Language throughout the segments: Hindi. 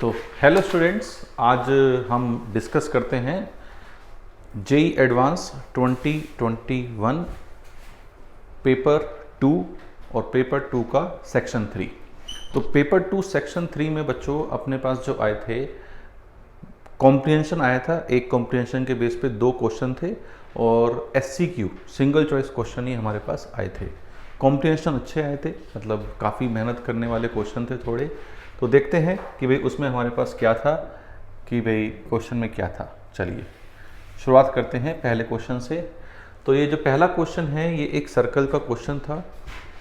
तो हेलो स्टूडेंट्स, आज हम डिस्कस करते हैं जेई एडवांस 2021 पेपर 2 और पेपर 2 का सेक्शन 3। तो पेपर 2 सेक्शन 3 में बच्चों अपने पास जो आए थे, कॉम्प्रिहेंशन आया था। एक कॉम्प्रिहेंशन के बेस पे 2 क्वेश्चन थे और एससीक्यू सिंगल चॉइस क्वेश्चन ही हमारे पास आए थे। कॉम्प्रिहेंशन अच्छे आए थे, मतलब काफ़ी मेहनत करने वाले क्वेश्चन थे थोड़े। तो देखते हैं कि भाई उसमें हमारे पास क्या था, कि भाई क्वेश्चन में क्या था। चलिए शुरुआत करते हैं पहले क्वेश्चन से। तो ये जो पहला क्वेश्चन है ये एक सर्कल का क्वेश्चन था।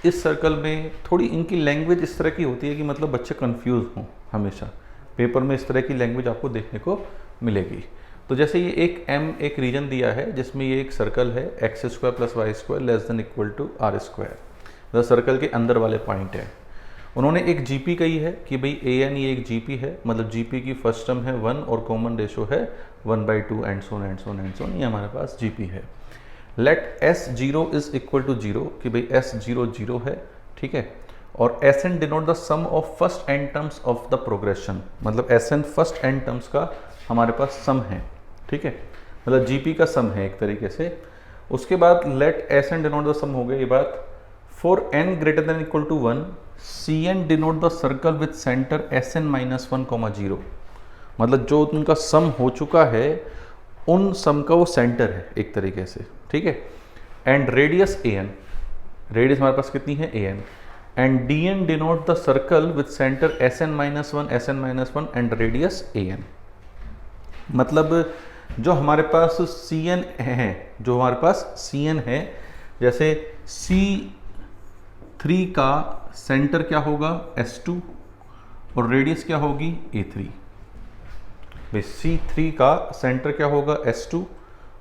इस सर्कल में थोड़ी इनकी लैंग्वेज इस तरह की होती है कि मतलब बच्चे कंफ्यूज हों। हमेशा पेपर में इस तरह की लैंग्वेज आपको देखने को मिलेगी। तो जैसे ये एक रीजन दिया है जिसमें ये एक सर्कल है x² + y² <= r²। सर्कल के अंदर वाले पॉइंट है। उन्होंने एक जीपी कही है कि भाई an ये एक जीपी है, मतलब जीपी की फर्स्ट टर्म है 1 और कॉमन रेशो है 1/2 एंड सो ऑन। ये हमारे पास जीपी है। लेट s0 = 0, कि भाई s0 0 है, ठीक है। और Sn denote the sum of first n terms of the progression, मतलब Sn फर्स्ट एन टर्म्स का हमारे पास सम है, ठीक है, मतलब जीपी का सम है एक तरीके से। उसके बाद लेट Sn डिनोट द सम हो गया ये बात। For n > 1 Cn denote the circle with centre Sn -1, 0, मतलब जो उनका सम हो चुका है उन सम का वो सेंटर है एक तरीके से, ठीक है। एंड रेडियस an, रेडियस हमारे पास कितनी है an। And dn denote the circle with centre Sn -1 and radius an। मतलब जो हमारे पास Cn है, जो हमारे पास Cn है, जैसे C3 का सेंटर क्या होगा S2 और रेडियस क्या होगी A3। भाई C3 का सेंटर क्या होगा S2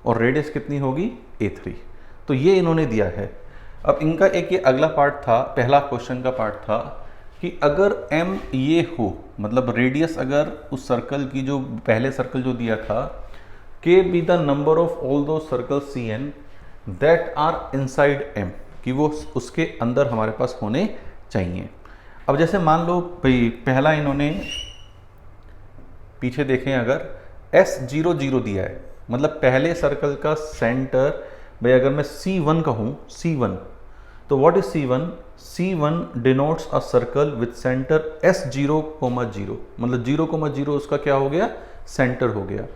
और रेडियस कितनी होगी A3। तो ये इन्होंने दिया है। अब इनका एक ये अगला पार्ट था, पहला क्वेश्चन का पार्ट था कि अगर m ये हो, मतलब रेडियस अगर उस सर्कल की, जो पहले सर्कल जो दिया था, k be the number of all two circle Cn that are inside m, कि वो उसके अंदर हमारे पास होने चाहिए। अब जैसे मान लो भाई पहला इन्होंने पीछे देखें, अगर S0 0 दिया है, मतलब पहले सर्कल का सेंटर, भाई अगर मैं C1 कहूँ, C1, तो what is C1? C1 denotes a circle with centre S0, 0, मतलब 0, 0 उसका क्या हो गया, सेंटर हो गया।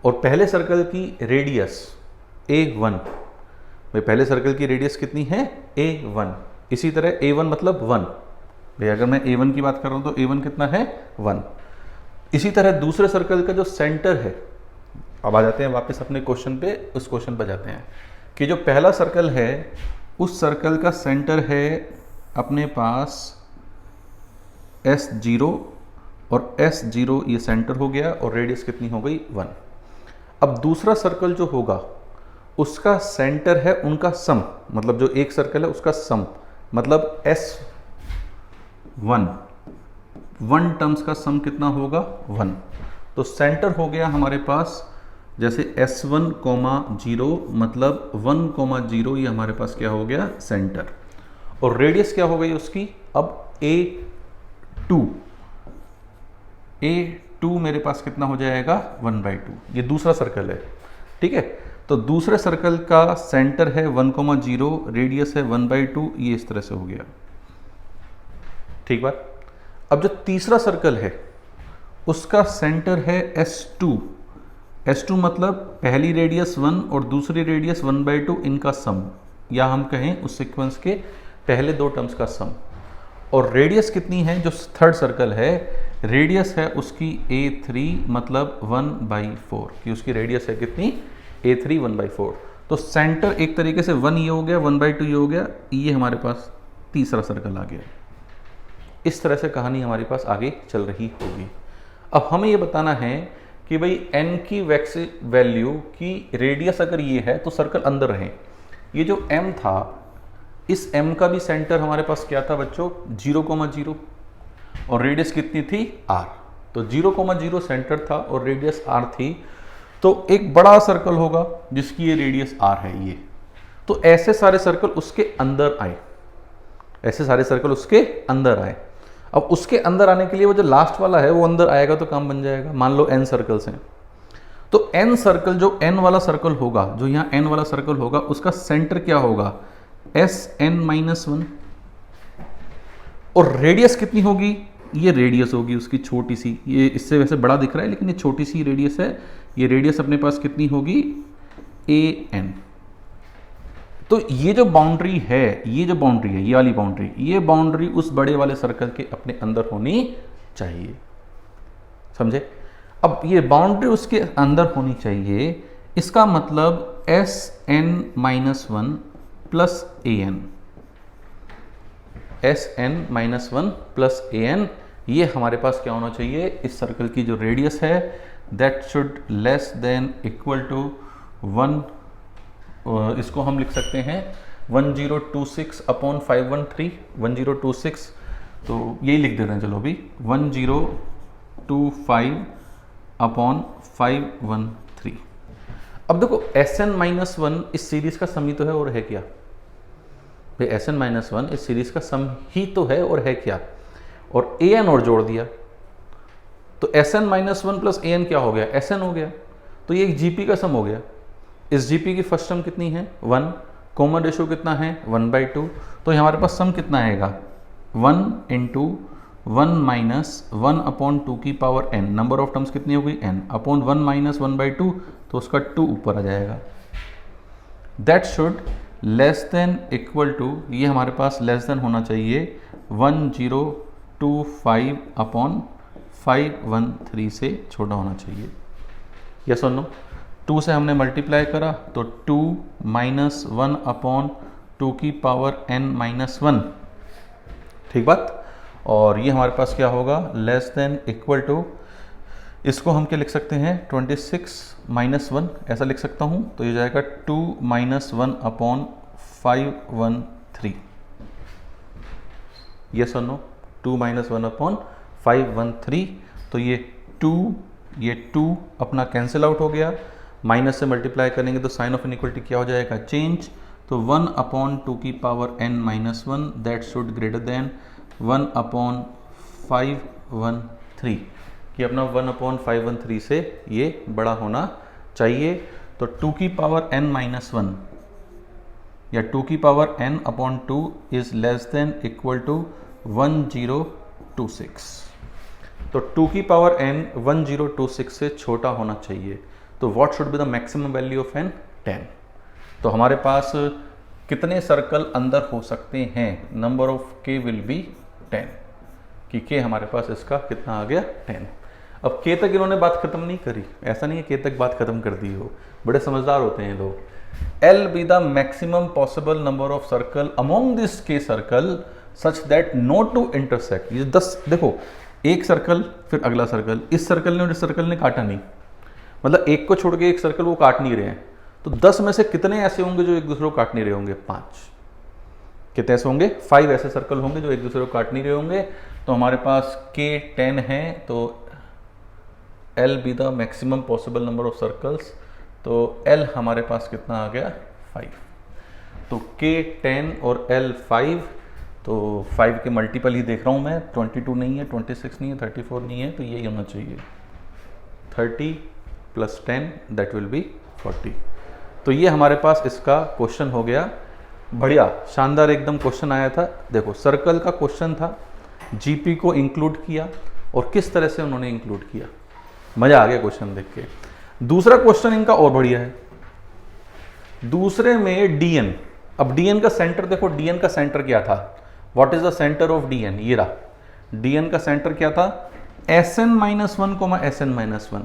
और पहले सर्कल की रेडियस A1, भाई पहले सर्कल की रेडियस कितनी है A1। इसी तरह A1 मतलब 1, भाई अगर मैं A1 की बात कर रहा हूँ तो A1 कितना है 1। इसी तरह दूसरे सर्कल का जो सेंटर है, अब आ जाते हैं वापस अपने क्वेश्चन पे, उस क्वेश्चन पर जाते हैं कि जो पहला सर्कल है उस सर्कल का सेंटर है अपने पास S0 और S0 ये सेंटर हो गया और रेडियस कितनी हो गई 1। अब दूसरा सर्कल जो होगा उसका सेंटर है उनका सम, मतलब जो एक सर्कल है उसका सम, मतलब S1 टर्म्स का सम कितना होगा 1। तो सेंटर हो गया हमारे पास, जैसे S1, 0, मतलब 1, 0, ये हमारे पास क्या हो गया सेंटर। और रेडियस क्या हो गई उसकी, अब A2 मेरे पास कितना हो जाएगा 1/2। ये दूसरा सर्कल है, ठीक है। तो दूसरे सर्कल का सेंटर है 1, 0, रेडियस है 1/2, ये इस तरह से हो गया, ठीक बात। अब जो तीसरा सर्कल है उसका सेंटर है S2 मतलब पहली रेडियस 1 और दूसरी रेडियस 1/2, इनका सम, या हम कहें उस सीक्वेंस के पहले 2 टर्म्स का सम। और रेडियस कितनी है, जो थर्ड सर्कल है रेडियस है उसकी A3, मतलब 1/4, कि उसकी रेडियस है कितनी A3, 1/4। तो सेंटर एक तरीके से 1 ये हो गया, 1/2 ये हो गया, ये हमारे पास तीसरा सर्कल आ गया। इस तरह से कहानी हमारे पास आगे चल रही होगी। अब हमें ये बताना है कि भाई n की वैल्यू की रेडियस अगर ये है तो सर्कल अंदर रहे। ये जो m था, इस m का भी सेंटर हमारे पास क्या था बच्चों 0, 0, और रेडियस कितनी थी r। तो 0, 0 सेंटर था और रेडियस r थी। तो एक बड़ा सर्कल होगा जिसकी ये रेडियस r है ये। तो ऐसे सारे सर्कल उसके अंदर आए, ऐसे सारे सर्कल उसके अंदर आए। अब उसके अंदर आने के लिए वो जो लास्ट वाला है वो अंदर आएगा तो काम बन जाएगा। मान लो n सर्कल्स हैं, तो n सर्कल, जो n वाला सर्कल होगा, जो यहाँ n वाला सर्कल होगा, उसका सेंटर क्या होगा, Sn-1, और रेडियस कितनी होगी, ये रेडियस होगी उसकी छोटी सी, ये इससे वैसे बड़ा दिख रहा है लेकिन ये छोटी सी रेडियस है। ये रेडियस अपने पास कितनी होगी, An। तो ये जो बाउंड्री है, ये जो बाउंड्री है, ये वाली बाउंड्री, ये बाउंड्री उस बड़े वाले सर्कल के अपने अंदर होनी चाहिए, समझे। अब ये बाउंड्री उसके अंदर होनी चाहिए, इसका मतलब Sn-1 plus An, Sn-1 plus An, ये हमारे पास क्या होना चाहिए, इस सर्कल की जो रेडियस है that should less than equal to 1, इसको हम लिख सकते हैं 1026 अपॉन 513, 1026, तो यही लिख देते हैं, चलो अभी 1025 अपॉन 513। अब देखो Sn-1 इस सीरीज का सम ही तो है और है क्या भाई, Sn-1 इस सीरीज का सम ही तो है और है क्या, और An और जोड़ दिया तो Sn-1 प्लस An क्या हो गया, Sn हो गया, तो ये एक जीपी का सम हो गया। इस जीपी की फर्स्ट सम कितनी है 1, कॉमन रेशियो कितना है 1/2, तो हमारे पास सम कितना आएगा 1 × 1 - 1 अपॉन 2 की power n, number of terms कितनी हो गई n, अपॉन 1 - 1/2, तो उसका 2 ऊपर आ जाएगा। That should less than equal to, ये हमारे पास लेस देन होना चाहिए 1025 अपॉन 513 से छोटा होना चाहिए, यस और नो। 2 से हमने मल्टीप्लाई करा तो 2 - 1 अपॉन 2 की पावर n-1, ठीक बात। और ये हमारे पास क्या होगा, लेस देन इक्वल टू, इसको हम क्या लिख सकते हैं 26 - 1 ऐसा लिख सकता हूँ, तो ये जाएगा 2 - 1 अपॉन 513, यस और नो, 2 - 1 अपॉन 513, तो ये 2 अपना कैंसिल आउट हो गया, माइनस से मल्टीप्लाई करेंगे तो साइन ऑफ इनइक्वलिटी क्या हो जाएगा, चेंज, तो 1 अपॉन 2 की power n-1 that should greater than 1 upon 513, कि अपना 1 अपॉन 513 से ये बड़ा होना चाहिए। तो 2 की पावर n-1 या 2 की power n upon 2 is less than equal to 1026, तो 2 की पावर n 1026 से छोटा होना चाहिए। तो what should be the maximum value of n, 10। तो हमारे पास कितने सर्कल अंदर हो सकते हैं, number of k will be 10, कि k हमारे पास इसका कितना आ गया 10। अब k तक इन्होंने बात खत्म नहीं करी, ऐसा नहीं है k तक बात खत्म कर दी हो, बड़े समझदार होते हैं लोग। L be the maximum possible number of circle among this k circle such that no two intersect. ये 10, देखो एक सर्कल फिर अगला सर्कल, इस सर्कल ने और इस सर्कल ने काटा नहीं, मतलब एक को छोड़ के एक सर्कल वो काट नहीं रहे हैं, तो 10 में से कितने ऐसे होंगे जो एक दूसरे को काट नहीं रहे होंगे, 5। कितने ऐसे होंगे, 5 ऐसे सर्कल होंगे जो एक दूसरे को काट नहीं रहे होंगे। तो हमारे पास k 10 है, तो L be the maximum possible number of circles, तो L हमारे पास कितना आ गया 5, तो k 10 और L 5, तो 5 के मल्टीपल ही देख रहा हूँ मैं, 22 नहीं है, 26 नहीं है, 34 नहीं है, तो यही होना चाहिए 30 + 10 दैट विल बी 40। तो ये हमारे पास इसका क्वेश्चन हो गया, बढ़िया शानदार एकदम क्वेश्चन आया था। देखो सर्कल का क्वेश्चन था, जीपी को इंक्लूड किया और किस तरह से उन्होंने इंक्लूड किया, मजा आ गया क्वेश्चन देख के। दूसरा क्वेश्चन इनका और बढ़िया है, दूसरे में dn। अब dn का सेंटर देखो, dn का सेंटर क्या था, what is the centre of dn, ये रहा, dn का सेंटर क्या था Sn-1, Sn-1।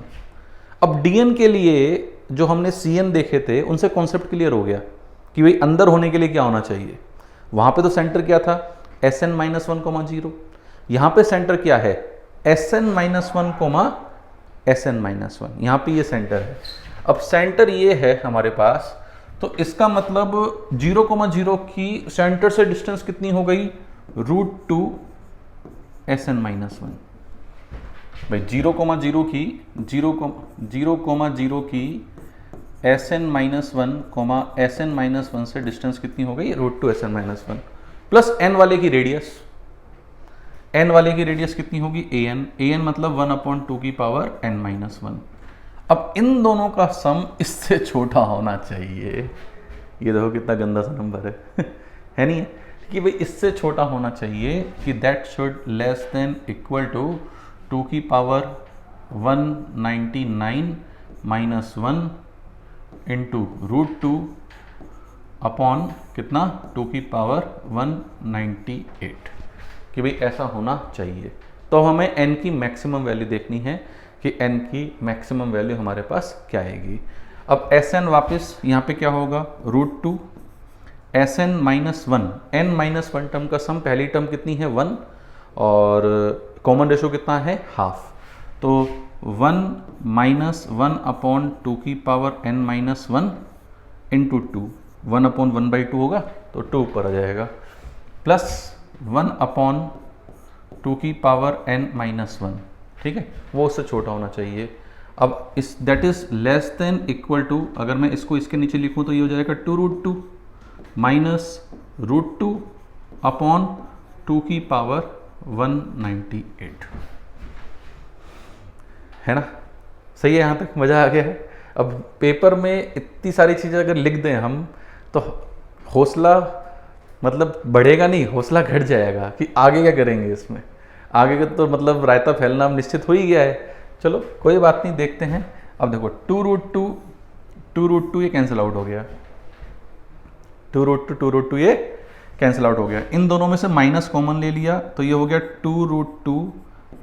अब dn के लिए जो हमने cn देखे थे उनसे कॉन्सेप्ट क्लियर हो गया कि भाई अंदर होने के लिए क्या होना चाहिए, वहां पे तो सेंटर क्या था Sn-1, 0, यहाँ पे सेंटर क्या है Sn-1, Sn-1, यहाँ पे ये सेंटर है। अब सेंटर ये है हमारे पास, तो इसका मतलब 0,0 की सेंटर से डिस्टेंस कितनी हो गई, √2 Sn-1। भाई 0,0 की Sn-1, Sn-1 से डिस्टेंस कितनी हो गई, √2 Sn-1 प्लस n वाले की रेडियस, एन वाले की रेडियस कितनी होगी, ए एन मतलब 1/2 की पावर n माइनस 1। अब इन दोनों का सम इससे छोटा होना चाहिए। ये देखो कितना गंदा सा नंबर है नहीं है कि भाई इससे छोटा होना चाहिए कि that should less than equal to 2 की पावर 199 माइनस 1 इंटू √2 अपॉन कितना 2 की पावर 198, कि भाई ऐसा होना चाहिए। तो हमें n की मैक्सिमम वैल्यू देखनी है कि n की मैक्सिमम वैल्यू हमारे पास क्या आएगी। अब Sn वापस यहाँ पे क्या होगा, √2 Sn minus 1, n minus 1 term का सम, पहली टर्म कितनी है 1 और कॉमन रेशो कितना है हाफ, तो 1 माइनस 1 अपॉन 2 की power n minus 1 into 2, 1 upon 1/2 होगा तो 2 ऊपर आ जाएगा, प्लस 1 अपॉन 2 की पावर n माइनस 1, ठीक है, वो उससे छोटा होना चाहिए। अब इस that is less than equal to, अगर मैं इसको इसके नीचे लिखूं तो ये हो जाएगा 2√2 माइनस √2 अपॉन 2 की पावर 198, है ना, सही है, यहाँ तक मज़ा आ गया है। अब पेपर में इतनी सारी चीज़ें अगर लिख दें हम तो हौसला मतलब बढ़ेगा नहीं, हौसला घट जाएगा कि आगे क्या करेंगे इसमें, आगे का तो मतलब रायता फैलना निश्चित हो ही गया है। चलो कोई बात नहीं, देखते हैं। अब देखो 2√2 ये कैंसिल आउट हो गया, 2√2 ये कैंसिल आउट हो गया, इन दोनों में से माइनस कॉमन ले लिया तो ये हो गया 2√2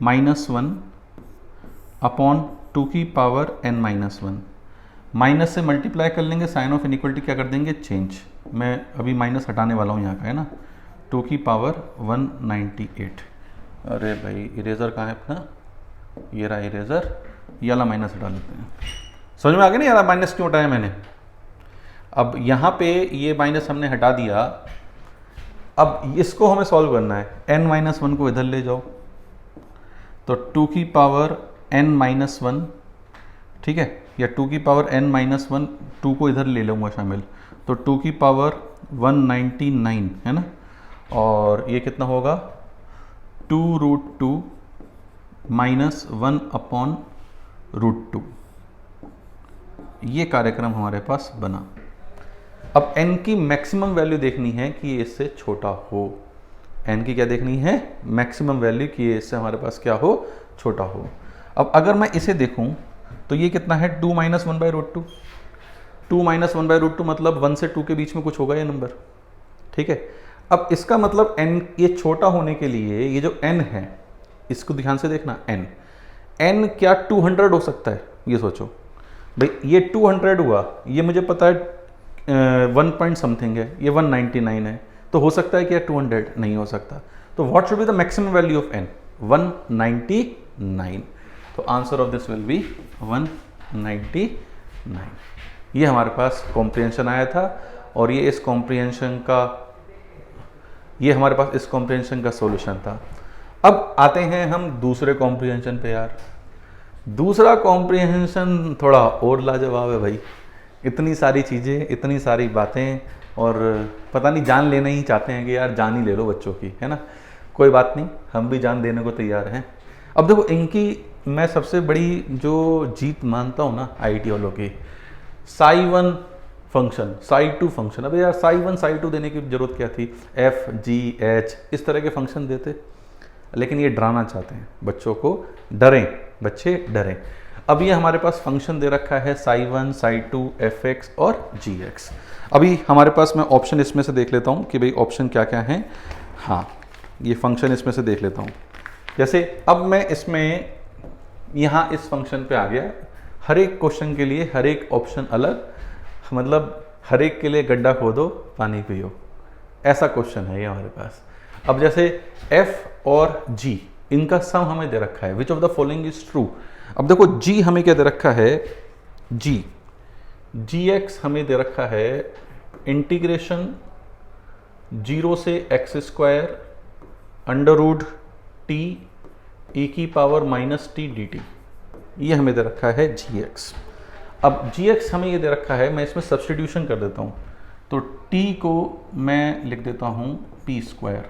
माइनस 1 अपॉन 2 की पावर n माइनस 1, माइनस से मल्टीप्लाई कर लेंगे, साइन ऑफ इनइक्वलिटी क्या कर देंगे चेंज, मैं अभी माइनस हटाने वाला हूँ यहाँ का, है ना, 2 की पावर 198। अरे भाई इरेजर कहाँ है अपना, ये रहा इरेजर, ये वाला माइनस हटा लेते हैं। समझ में आ गया ना यार माइनस क्यों हटाया मैंने। अब यहाँ पे ये माइनस हमने हटा दिया, अब इसको हमें सॉल्व करना है, n माइनस 1 को इधर ले जाओ तो 2 की पावर n माइनस 1, ठीक है, या 2 की पावर n माइनस 1, 2 को इधर ले लूँगा शामिल, तो 2 की पावर 199, है ना, और ये कितना होगा 2√2 माइनस 1 अपॉन √2, ये कार्यक्रम हमारे पास बना। अब n की मैक्सिमम वैल्यू देखनी है कि ये इससे छोटा हो, n की क्या देखनी है मैक्सिमम वैल्यू कि ये इससे हमारे पास क्या हो, छोटा हो। अब अगर मैं इसे देखूं तो ये कितना है 2 माइनस 1/√2, 2 माइनस 1/√2 मतलब 1 से 2 के बीच में कुछ होगा ये नंबर, ठीक है। अब इसका मतलब n ये छोटा होने के लिए ये जो n है इसको ध्यान से देखना, n क्या 200 हो सकता है, ये सोचो भाई, ये 200 हुआ, ये मुझे पता है 1 पॉइंट समथिंग है, ये 199 है, तो हो सकता है कि 200 नहीं हो सकता, तो what should be the maximum value of n, 199, तो answer of this will be 199। ये हमारे पास कॉम्प्रिहेंशन आया था और ये हमारे पास इस कॉम्प्रिहेंशन का सॉल्यूशन था। अब आते हैं हम दूसरे कॉम्प्रिहेंशन पे यार। दूसरा कॉम्प्रिहेंशन थोड़ा और लाजवाब है भाई, इतनी सारी चीज़ें, इतनी सारी बातें, और पता नहीं जान लेना ही चाहते हैं कि यार जान ही ले लो बच्चों की, है ना, कोई बात नहीं, हम भी जान देने को तैयार हैं। अब देखो इनकी मैं सबसे बड़ी जो जीत मानता हूँ ना आईटी वालों की, psi1 फंक्शन, psi2 फंक्शन। अब यार psi1 psi2 देने की जरूरत क्या थी, f g h इस तरह के फंक्शन देते, लेकिन ये डराना चाहते हैं बच्चों को, डरें बच्चे डरें। अब ये हमारे पास फंक्शन दे रखा है psi1 psi2 fx और gx। अभी हमारे पास मैं ऑप्शन इसमें से देख लेता हूँ कि भाई ऑप्शन क्या क्या हैं। हाँ, ये फंक्शन इसमें से देख लेता हूँ। जैसे अब मैं इसमें यहाँ इस फंक्शन पे आ गया, हर एक क्वेश्चन के लिए हर एक ऑप्शन अलग, मतलब हर एक के लिए गड्ढा खोदो पानी पियो, ऐसा क्वेश्चन है ये हमारे पास। अब जैसे f और g इनका सम हमें दे रखा है, which of the following is true. अब देखो g हमें क्या दे रखा है, gx हमें दे रखा है इंटीग्रेशन 0 से x² अंडर t e की पावर -t dt, ये हमें दे रखा है gx। अब gx हमें ये दे रखा है, मैं इसमें सब्स्टिट्यूशन कर देता हूँ, तो t को मैं लिख देता हूँ p²,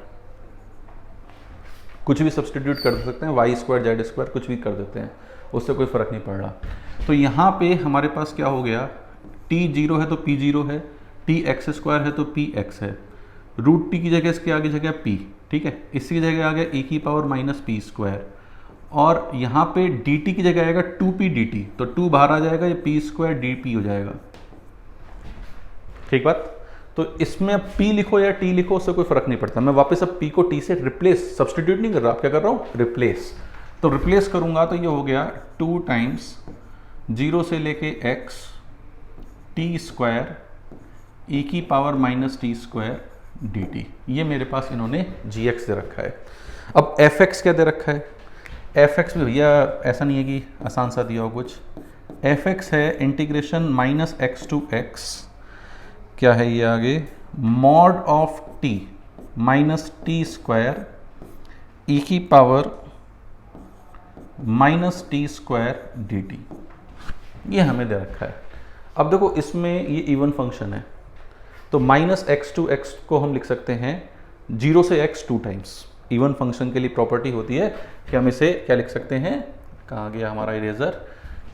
कुछ भी सब्सटीट्यूट कर सकते हैं, वाई स्क्वायर जेड स्क्वायर कुछ भी कर देते हैं, उससे कोई फ़र्क नहीं पड़ रहा। तो यहाँ पे हमारे पास क्या हो गया, टी जीरो है तो पी जीरो है, टी एक्स स्क्वायर है तो पी एक्स है, रूट टी की जगह इसके आगे जगह पी, ठीक है, इसी की जगह आ गया ए की पावर माइनस पी स्क्वायर, और यहाँ पे डी टी की जगह आएगा 2p dt, तो 2 बाहर आ जाएगा, ये पी स्क्वायर डी पी हो जाएगा। ठीक बात। तो इसमें अब p लिखो या t लिखो उससे कोई फर्क नहीं पड़ता, मैं वापस अब p को t से रिप्लेस, सब्सटीट्यूट नहीं कर रहा, क्या कर रहा हूँ, रिप्लेस। तो रिप्लेस करूंगा तो ये हो गया 2 टाइम्स 0 से लेके x टी स्क्वायर e की power minus t square d t, ये मेरे पास इन्होंने gx दे रखा है। अब fx क्या दे रखा है, fx भी भैया ऐसा नहीं है कि आसान सा दिया हो कुछ, fx है integration minus x to x, क्या है ये आगे, mod of t minus t square e की power minus t square d t, ये हमें दे रखा है। अब देखो इसमें ये इवन फंक्शन है, तो माइनस एक्स टू एक्स को हम लिख सकते हैं 0 से x 2 टाइम्स। इवन फंक्शन के लिए प्रॉपर्टी होती है कि हम इसे क्या लिख सकते हैं, कहाँ गया हमारा इरेजर,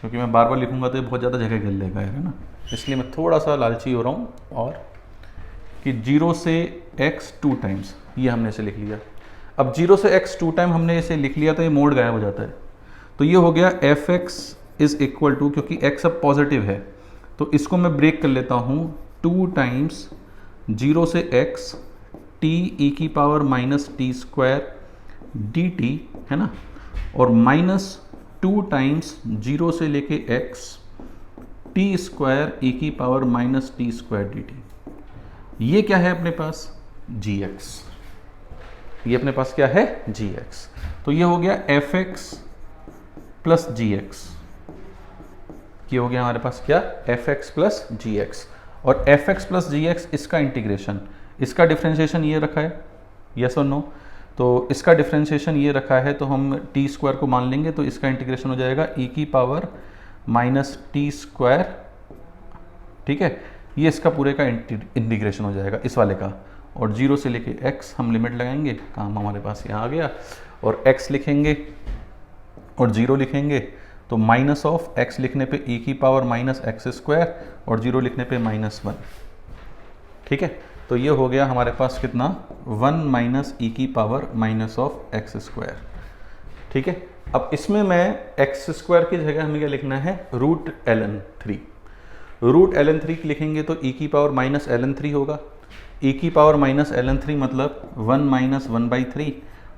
क्योंकि मैं बार बार लिखूंगा तो ये बहुत ज़्यादा जगह गिल लेगा, है ना, इसलिए मैं थोड़ा सा लालची हो रहा हूँ, और कि 0 से x 2 टाइम्स, ये हमने इसे लिख लिया। अब 0 से x 2 टाइम हमने इसे लिख लिया तो ये मोड गायब हो जाता है, तो ये हो गया fx इज इक्वल टू, क्योंकि x अब पॉजिटिव है तो इसको मैं ब्रेक कर लेता हूँ, 2 टाइम्स 0 से x टी ई की power minus t square d T, है ना, और माइनस 2 टाइम्स 0 से लेके x टी स्क्वायर ई की power minus t square d t. ये क्या है अपने पास, gx, ये अपने पास क्या है, gx। तो ये हो गया fx प्लस gx, ये हो गया हमारे पास क्या, fx प्लस gx, और fx प्लस gx इसका इंटीग्रेशन, इसका डिफ्रेंशिएशन ये रखा है, यस और नो, तो इसका डिफ्रेंशिएशन ये रखा है, तो हम टी स्क्वायर को मान लेंगे, तो इसका इंटीग्रेशन हो जाएगा e की पावर माइनस टी स्क्वायर, ठीक है, ये इसका पूरे का इंटीग्रेशन हो जाएगा इस वाले का, और 0 से लेके x हम लिमिट लगाएंगे, काम हमारे पास यहाँ आ गया, और x लिखेंगे और 0 लिखेंगे, तो माइनस ऑफ x लिखने पे e की पावर माइनस एक्स स्क्वायर, और 0 लिखने पे -1, ठीक है। तो ये हो गया हमारे पास कितना, 1 माइनस ई की power minus of x square, ठीक है। अब इसमें मैं एक्स स्क्वायर की जगह हमें क्या लिखना है, रूट ln3, रूट ln3 लिखेंगे तो e की पावर माइनस ln3 होगा, e की पावर माइनस ln3 मतलब 1 माइनस 1/3,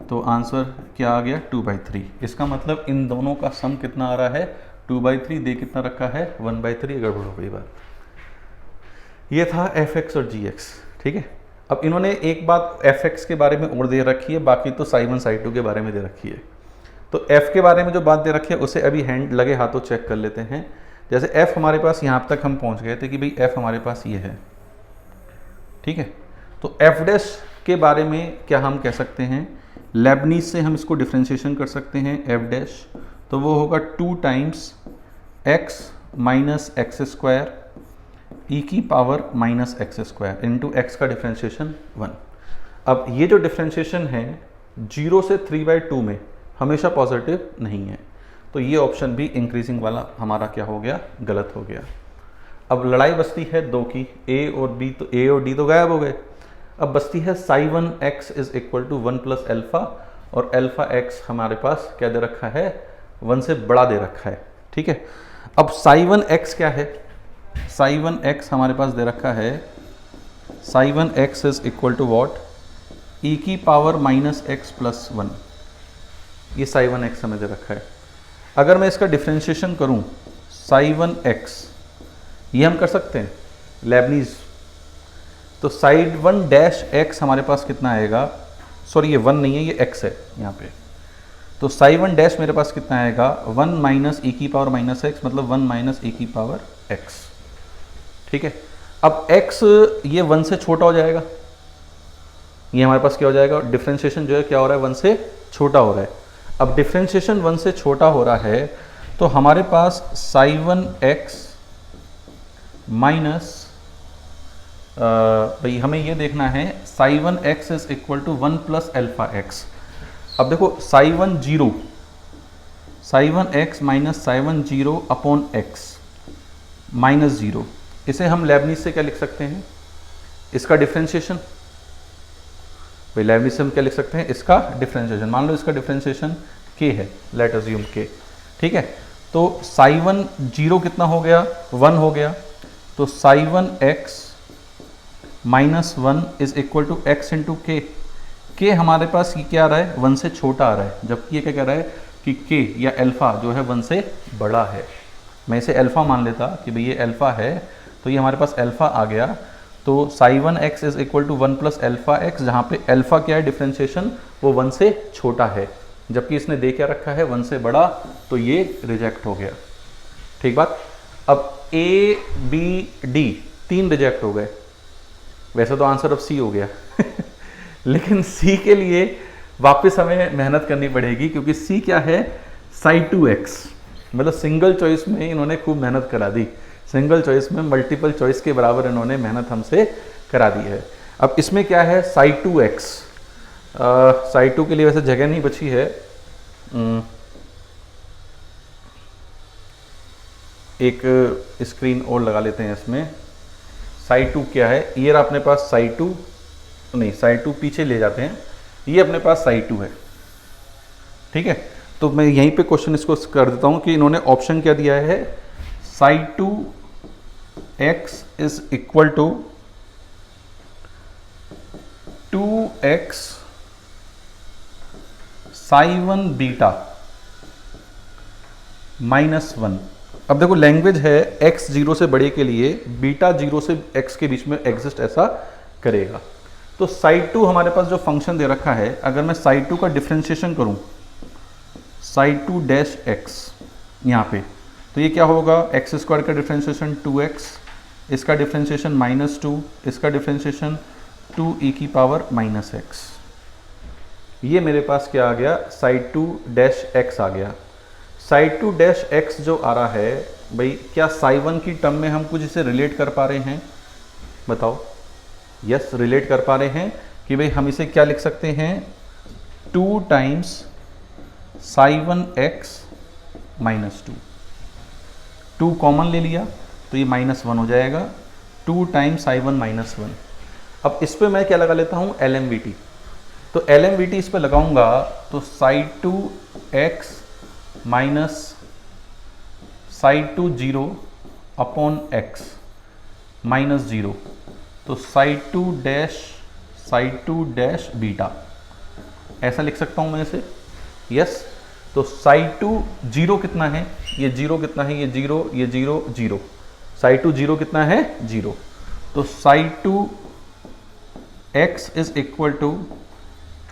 तो आंसर क्या आ गया, 2/3। इसका मतलब इन दोनों का सम कितना आ रहा है, 2/3, दे कितना रखा है, 1/3, गड़बड़ हो गई बात। ये था fx और gx, ठीक है। अब इन्होंने एक बात fx के बारे में और दे रखी है, बाकी तो साई1 साई2 के बारे में दे रखी है। तो f के बारे में जो बात दे रखी है उसे अभी हैंड लगे हाथों चेक कर लेते हैं। जैसे f हमारे पास यहाँ तक हम पहुँच गए थे कि भाई f हमारे पास ये है, ठीक है। तो f डैश के बारे में क्या हम कह सकते हैं, लेबनीज से हम इसको डिफ्रेंशिएशन कर सकते हैं f डैश, तो वो होगा 2 times x minus x square e की power minus x square into x का डिफ्रेंशिएशन 1। अब ये जो डिफ्रेंशिएशन है 0 से 3/2 में हमेशा पॉजिटिव नहीं है, तो ये ऑप्शन भी इंक्रीजिंग वाला हमारा क्या हो गया, गलत हो गया। अब लड़ाई बचती है दो की, a और b, तो a और d तो गायब हो गए। अब बचती है साई1 x is equal to 1 plus alpha, और एल्फा x हमारे पास क्या दे रखा है, 1 से बड़ा दे रखा है, ठीक है। अब साई1 x क्या है, साई1 x हमारे पास दे रखा है, साई1 x is equal to what, e की पावर माइनस एक्स प्लस 1, ये साई1 x हमें दे रखा है। अगर मैं इसका डिफ्रेंशिएशन करूं, साई1 x, ये हम कर सकते हैं लेबनीज, तो साई1 डैश x हमारे पास कितना आएगा, सॉरी ये 1 नहीं है, ये x है यहाँ पे, तो साई1 डैश मेरे पास कितना आएगा, 1 माइनस ई की पावर माइनस एक्स, मतलब 1 माइनस ई की पावर x, ठीक है। अब x ये 1 से छोटा हो जाएगा, ये हमारे पास क्या हो जाएगा, डिफ्रेंशिएशन जो है क्या हो रहा है, 1 से छोटा हो रहा है। अब डिफ्रेंशिएशन 1 से छोटा हो रहा है, तो हमारे पास साई1 x माइनस, भाई हमें ये देखना है साई1 x is equal to 1 plus alpha x. अब देखो psi one zero, psi one x minus psi one zero upon x minus zero, इसे हम लेबनीज से क्या लिख सकते हैं, इसका डिफ्रेंशिएशन। भाई लेबनीज से हम क्या लिख सकते हैं, इसका डिफ्रेंशिएशन। मान लो इसका डिफ्रेंशिएशन के है, लेट अज्यूम के, ठीक है। तो साई वन जीरो कितना हो गया, वन हो गया। तो psi one x minus one is equal to x into के हमारे पास ये क्या आ रहा है, वन से छोटा आ रहा है, जबकि ये क्या कह रहा है कि के या अल्फा जो है वन से बड़ा है। मैं इसे अल्फा मान लेता कि भाई ये अल्फा है, तो ये हमारे पास अल्फा आ गया। तो psi one x is equal to one plus alpha x, जहाँ पे अल्फा क्या है डिफ्रेंशिएशन, वो वन से छोटा है, जबकि इसने दे क्या रखा है, वन से बड़ा, तो ये रिजेक्ट हो गया। ठीक बात। अब ए बी डी तीन रिजेक्ट हो गए। वैसे तो आंसर अब सी हो गया लेकिन सी के लिए वापस हमें मेहनत करनी पड़ेगी, क्योंकि सी क्या है, साई टू एक्स, मतलब सिंगल चॉइस में इन्होंने खूब मेहनत करा दी, सिंगल चॉइस में मल्टीपल चॉइस के बराबर इन्होंने मेहनत हमसे करा दी है। अब इसमें क्या है, psi two x, Sai to के लिए वैसे जगह नहीं बची है, एक स्क्रीन और लगा लेते हैं इसमें। साई टू क्या है, ये रहा अपने पास साई टू, नहीं साई टू पीछे ले जाते हैं, ये अपने पास साई टू है, ठीक है। तो मैं यहीं पे क्वेश्चन इसको कर देता हूं कि इन्होंने ऑप्शन क्या दिया है, psi two x is equal to 2x psi one beta minus one. अब देखो लैंग्वेज है x जीरो से बड़े के लिए बीटा जीरो से x के बीच में एग्जिस्ट ऐसा करेगा। तो साई टू हमारे पास जो फंक्शन दे रखा है, अगर मैं साई टू का डिफ्रेंशिएशन करूं, साई टू डैश एक्स यहाँ पे, तो ये क्या होगा, एक्स स्क्वायर का डिफ्रेंशिएशन 2x, इसका डिफ्रेंशिएशन माइनस टू, इसका डिफ्रेंशिएशन 2e की पावर माइनस एक्स। ये मेरे पास क्या आ गया, साई टू डैश एक्स आ गया। साई टू डैश एक्स जो आ रहा है, भाई क्या साई वन की टर्म में हम कुछ इसे रिलेट कर पा रहे हैं, बताओ। यस, रिलेट कर पा रहे हैं कि भाई हम इसे क्या लिख सकते हैं, 2 times Sai one x minus two, 2 common ले लिया तो ये माइनस वन हो जाएगा, 2 times psi one minus one. अब इस पर मैं क्या लगा लेता हूँ, एल एम वी टी। तो एल एम वी टी इस पर लगाऊंगा तो psi two x minus Sai two zero upon x minus zero, तो साई टू डैश बीटा, ऐसा लिख सकता हूं मैं इसे। यस, तो साई टू जीरो कितना है, ये जीरो कितना है, ये जीरो, ये zero, zero, psi two zero कितना है, जीरो। तो psi two x is equal to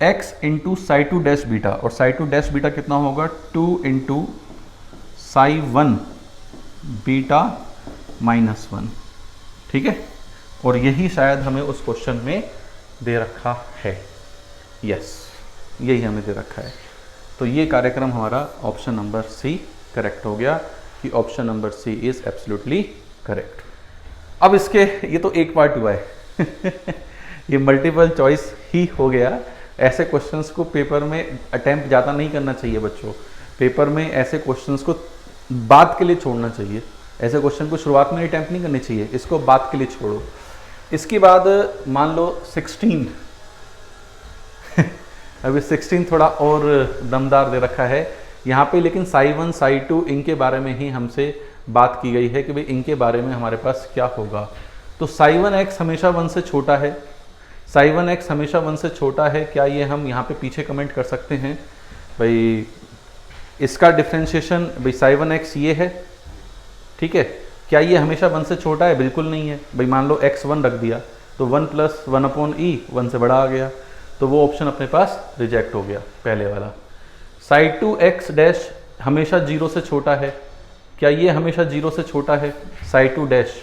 x into psi two dash beta, और साई टू डैश बीटा कितना होगा, 2 into psi one beta minus one, ठीक है। और यही शायद हमें उस क्वेश्चन में दे रखा है। यस, यही हमें दे रखा है। तो ये कार्यक्रम हमारा ऑप्शन नंबर सी करेक्ट हो गया कि option number C is absolutely correct. अब इसके ये तो एक पार्ट हुआ है ये मल्टीपल चॉइस ही हो गया। ऐसे क्वेश्चंस को पेपर में अटेम्प्ट ज़्यादा नहीं करना चाहिए बच्चों। पेपर में ऐसे क्वेश्चंस को बाद के लिए छोड़ना चाहिए। ऐसे क्वेश्चन को शुरुआत में अटेम्प्ट नहीं करनी चाहिए, इसको बाद के लिए छोड़ो। इसके बाद मान लो 16 अभी 16 थोड़ा और दमदार दे रखा है यहाँ पे, लेकिन साई वन साई टू इनके बारे में ही हमसे बात की गई है कि भाई इनके बारे में हमारे पास क्या होगा। तो साई वन एक्स हमेशा वन से छोटा है, साई वन एक्स हमेशा वन से छोटा है। क्या ये हम यहाँ पे पीछे कमेंट कर सकते हैं भाई, इसका डिफ्रेंशिएशन भाई साई वन एक्स ये है, ठीक है। क्या ये हमेशा वन से छोटा है, बिल्कुल नहीं है भाई। मान लो एक्स वन रख दिया तो 1 प्लस 1 अपॉन ई, वन से बड़ा आ गया, तो वो ऑप्शन अपने पास रिजेक्ट हो गया पहले वाला। साई टू एक्स डैश हमेशा जीरो से छोटा है, क्या ये हमेशा जीरो से छोटा है, साई टू डैश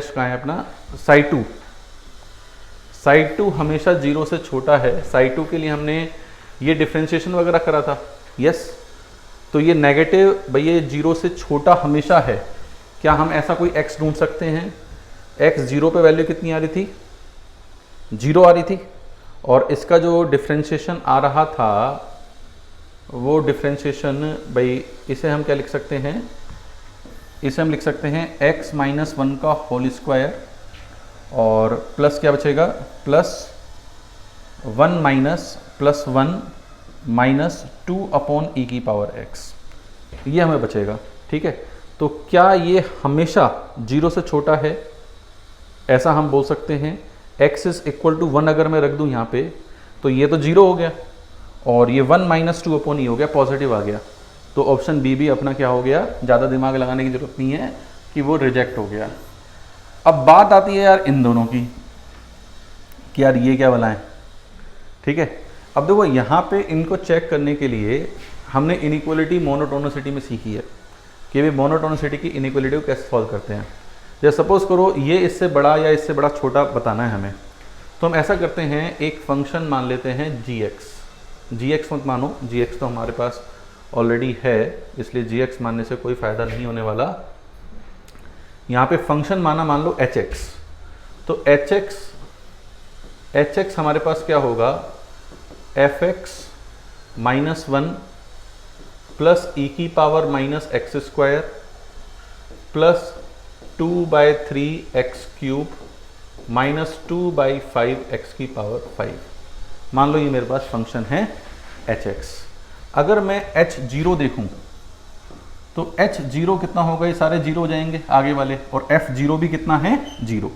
कहाँ है अपना, साई टू हमेशा जीरो से छोटा है। साई टू के लिए हमने ये डिफ्रेंशिएशन वगैरह करा था। यस, तो ये नेगेटिव भाई ये जीरो से छोटा हमेशा है। क्या हम ऐसा कोई x ढूंढ सकते हैं, x जीरो पे वैल्यू कितनी आ रही थी, जीरो आ रही थी, और इसका जो डिफ्रेंशिएशन आ रहा था वो डिफ्रेंशिएशन भाई इसे हम क्या लिख सकते हैं, इसे हम लिख सकते हैं x माइनस 1 का होल स्क्वायर और प्लस क्या बचेगा, plus 1 minus plus 1 minus 2 upon e की पावर x, ये हमें बचेगा। ठीक है, तो क्या ये हमेशा 0 से छोटा है, ऐसा हम बोल सकते हैं। x इज इक्वल टू 1 अगर मैं रख दूं यहाँ पे तो ये तो 0 हो गया और ये 1 माइनस 2 अपॉन ई हो गया, पॉजिटिव आ गया। तो ऑप्शन बी भी अपना क्या हो गया, ज़्यादा दिमाग लगाने की जरूरत नहीं है कि वो रिजेक्ट हो गया। अब बात आती है यार इन दोनों की कि यार ये क्या बनाएं। ठीक है, अब देखो यहाँ पे इनको चेक करने के लिए हमने इनइक्वालिटी मोनोटोनिसिटी में सीखी है कि भाई मोनोटोनिसिटी की इनइक्वालिटी को कैसे सॉल्व करते हैं। जैसे सपोज करो ये इससे बड़ा या इससे बड़ा छोटा बताना है हमें, तो हम ऐसा करते हैं, एक फंक्शन मान लेते हैं gx मत मानो, gx तो हमारे पास ऑलरेडी है, इसलिए gx मानने से कोई फ़ायदा नहीं होने वाला। यहाँ पे फंक्शन माना मान लो hx, तो hx हमारे पास क्या होगा, fx माइनस 1 प्लस ई की power minus x square plus 2/3 x cube minus 2/5 x की पावर 5। मान लो ये मेरे पास फंक्शन है hx। अगर मैं h0 देखूं तो h0 कितना होगा, ये सारे 0 हो जाएंगे आगे वाले, और f0 भी कितना है, 0।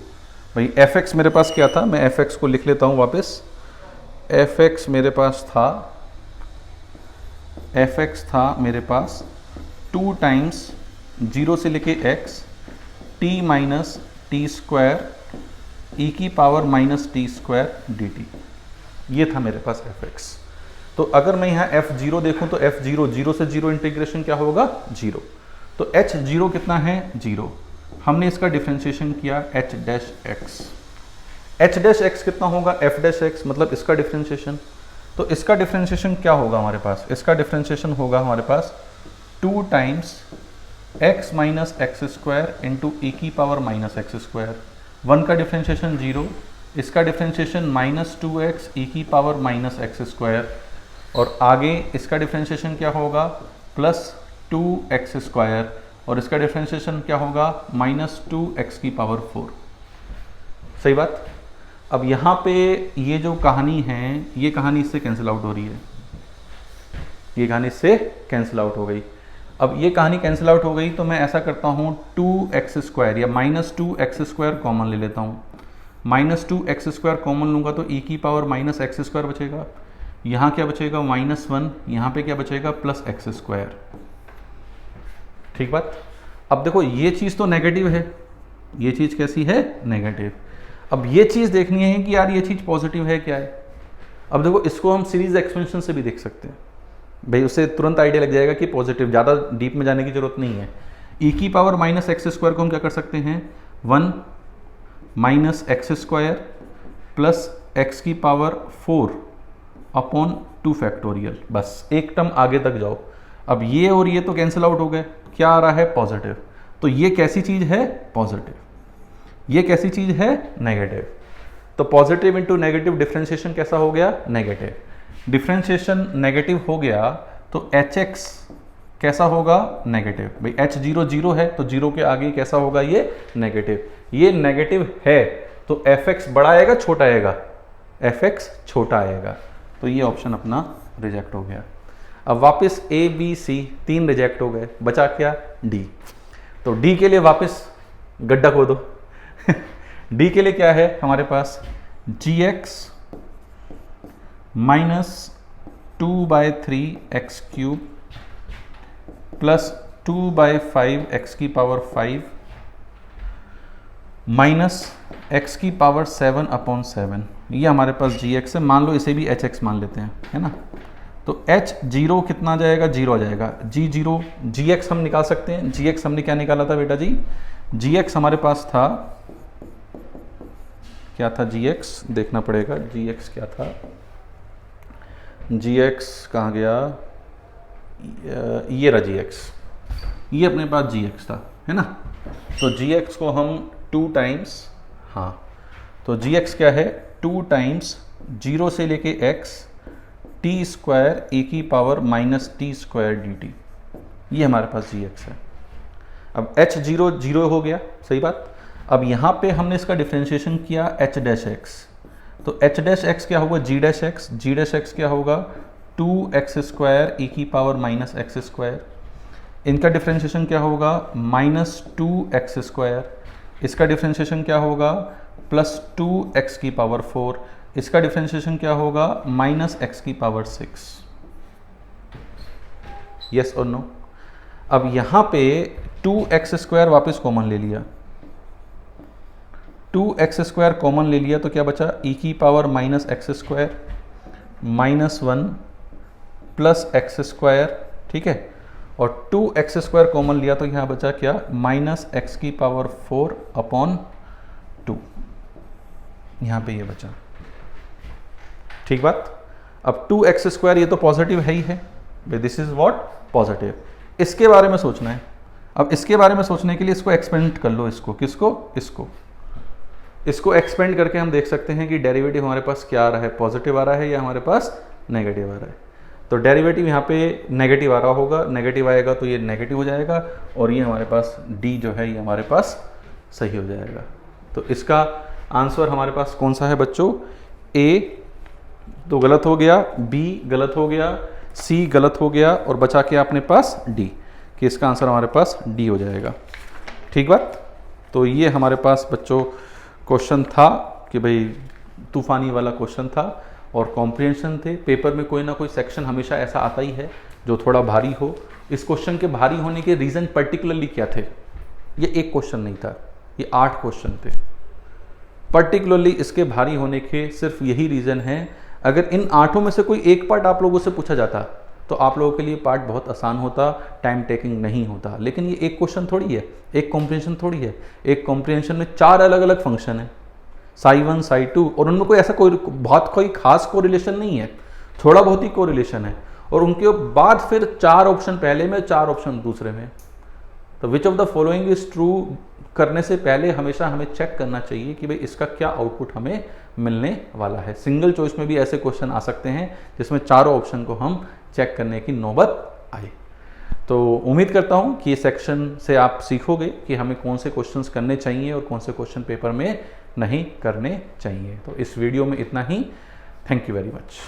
भाई fx मेरे पास क्या था, मैं fx को लिख लेता हूं वापस। fx मेरे पास 2 टाइम्स 0 से लेके x t minus t square e की power minus t square d t, ये था मेरे पास fx। तो अगर मैं यहाँ f0 देखूं तो f0 0 से 0 इंटीग्रेशन क्या होगा, 0। तो h0 कितना है, 0। हमने इसका डिफरेंशिएशन किया h डैश x कितना होगा, f डैश x, मतलब इसका डिफरेंशिएशन। तो इसका डिफरेंशिएशन क्या होगा हमारे पास, इसका डिफरेंशिएशन होगा हमारे पास 2 times x minus x square into e की पावर माइनस एक्स स्क्वायर। 1 का डिफरेंशिएशन 0, इसका डिफरेंशिएशन माइनस 2x ई की पावर माइनस एक्स स्क्वायर, और आगे इसका डिफरेंशिएशन क्या होगा, प्लस 2x स्क्वायर, और इसका डिफरेंशिएशन क्या होगा, माइनस 2x की पावर 4। सही बात। अब यहाँ पे ये जो कहानी है, ये कहानी इससे कैंसिल आउट हो रही है, ये कहानी इससे कैंसिल आउट हो गई। अब ये कहानी कैंसिल आउट हो गई तो मैं ऐसा करता हूँ 2x स्क्वायर या माइनस 2x स्क्वायर कॉमन ले लेता हूँ। माइनस 2x स्क्वायर कॉमन लूँगा तो ई की पावर माइनस एक्स स्क्वायर बचेगा, यहाँ क्या बचेगा, -1, यहाँ पे क्या बचेगा, प्लस एक्स स्क्वायर। ठीक बात। अब देखो ये चीज़ तो नेगेटिव है, ये चीज़ कैसी है, नेगेटिव। अब ये चीज़ देखनी है कि यार ये चीज़ पॉजिटिव है क्या है। अब देखो इसको हम सीरीज एक्सपेंशन से भी देख सकते हैं भाई, उससे तुरंत आइडिया लग जाएगा कि पॉजिटिव, ज़्यादा डीप में जाने की जरूरत नहीं है। ई की पावर माइनस एक्स स्क्वायर को हम क्या कर सकते हैं, 1 minus x square plus x की पावर 4 अपॉन 2 फैक्टोरियल, बस एक टर्म आगे तक जाओ। अब ये और ये तो कैंसिल आउट हो गए, क्या आ रहा है, पॉजिटिव। तो ये कैसी चीज़ है, पॉजिटिव। ये कैसी चीज़ है, नेगेटिव। तो पॉजिटिव इंटू नेगेटिव डिफरेंशिएशन कैसा हो गया, नेगेटिव। डिफरेंशिएशन नेगेटिव हो गया तो hx कैसा होगा, नेगेटिव। भाई h0 0 है तो 0 के आगे कैसा होगा, ये नेगेटिव। ये नेगेटिव है तो fx बड़ा आएगा छोटा आएगा, fx छोटा आएगा। तो ये ऑप्शन अपना रिजेक्ट हो गया। अब वापस a b c 3 रिजेक्ट हो गए, बचा क्या, d। तो d के लिए वापस गड्ढा खोदो। d के लिए क्या है हमारे पास, gx minus 2/3 x cube plus 2/5 x की पावर 5 माइनस एक्स की पावर 7 अपॉन 7। ये हमारे पास gx है, मान लो इसे भी hx मान लेते हैं, है ना। तो h0 कितना आ जाएगा, 0 आ जाएगा। g0 gx हम निकाल सकते हैं, gx हमने क्या निकाला था बेटा जी, gx हमारे पास था, क्या था gx, देखना पड़ेगा gx क्या था, gx कहाँ गया, ये रहा gx, ये अपने पास gx था, है ना। तो gx को हम 2 टाइम्स, हाँ तो gx क्या है, 2 टाइम्स 0 से लेके x टी स्क्वायर e की power minus t square dt, ये हमारे पास gx है। अब h0 0 हो गया, सही बात। अब यहाँ पे हमने इसका डिफ्रेंशिएशन किया h डैश x, तो h डैश x क्या होगा, g dash x, g dash x क्या होगा 2x स्क्वायर e की पावर माइनस एक्स स्क्वायर। इनका डिफ्रेंशिएशन क्या होगा माइनस 2x स्क्वायर, इसका डिफ्रेंशिएशन क्या होगा प्लस 2x की पावर 4, इसका डिफ्रेंशिएशन क्या होगा माइनस x की पावर 6। यस और नो। अब यहाँ पे 2x स्क्वायर वापस कॉमन ले लिया, 2x स्क्वायर कॉमन ले लिया तो क्या बचा e की power minus x square minus 1 plus x square, ठीक है। और 2x स्क्वायर कॉमन लिया तो यहाँ बचा क्या माइनस एक्स की पावर 4 अपॉन 2, यहाँ पे ये बचा, ठीक बात। अब 2x स्क्वायर ये तो पॉजिटिव है ही है, दिस इज व्हाट पॉजिटिव। इसके बारे में सोचना है। अब इसके बारे में सोचने के लिए इसको एक्सपेंड कर लो, इसको किसको इसको एक्सपेंड करके हम देख सकते हैं कि डेरिवेटिव हमारे पास क्या आ रहा है, पॉजिटिव आ रहा है या हमारे पास नेगेटिव आ रहा है। तो डेरिवेटिव यहाँ पे नेगेटिव आ रहा होगा, नेगेटिव आएगा तो ये नेगेटिव हो जाएगा और ये हमारे पास d जो है ये हमारे पास सही हो जाएगा। तो इसका आंसर हमारे पास कौन सा है बच्चों, a तो गलत हो गया, b गलत हो गया, c गलत हो गया और बचा के अपने पास d, कि इसका आंसर हमारे पास d हो जाएगा, ठीक बात। तो ये हमारे पास बच्चों क्वेश्चन था कि भाई तूफानी वाला क्वेश्चन था और कॉम्प्रिहेंशन थे। पेपर में कोई ना कोई सेक्शन हमेशा ऐसा आता ही है जो थोड़ा भारी हो। इस क्वेश्चन के भारी होने के रीज़न पर्टिकुलरली क्या थे, ये एक क्वेश्चन नहीं था, ये 8 क्वेश्चन थे। पर्टिकुलरली इसके भारी होने के सिर्फ यही रीज़न है, अगर इन 8 में से कोई एक पार्ट आप लोगों से पूछा जाता तो आप लोगों के लिए पार्ट बहुत आसान होता, टाइम टेकिंग नहीं होता। लेकिन ये एक क्वेश्चन थोड़ी है, एक कॉम्प्रिहेंशन थोड़ी है। एक कॉम्प्रिहेंशन में 4 अलग अलग फंक्शन है, साई 1 साई 2, और उनमें कोई ऐसा कोई खास कोरिलेशन नहीं है, थोड़ा बहुत ही कोरिलेशन है। और उनके बाद फिर 4 ऑप्शन पहले में, 4 ऑप्शन दूसरे में। तो which of the following is true करने से पहले हमेशा हमें चेक करना चाहिए कि भाई इसका क्या आउटपुट हमें मिलने वाला है। सिंगल चॉइस में भी ऐसे क्वेश्चन आ सकते हैं जिसमें चारों ऑप्शन को हम चेक करने की नौबत आए। तो उम्मीद करता हूं कि ये सेक्शन से आप सीखोगे कि हमें कौन से क्वेश्चंस करने चाहिए और कौन से क्वेश्चन पेपर में नहीं करने चाहिए। तो इस वीडियो में इतना ही। Thank you very much.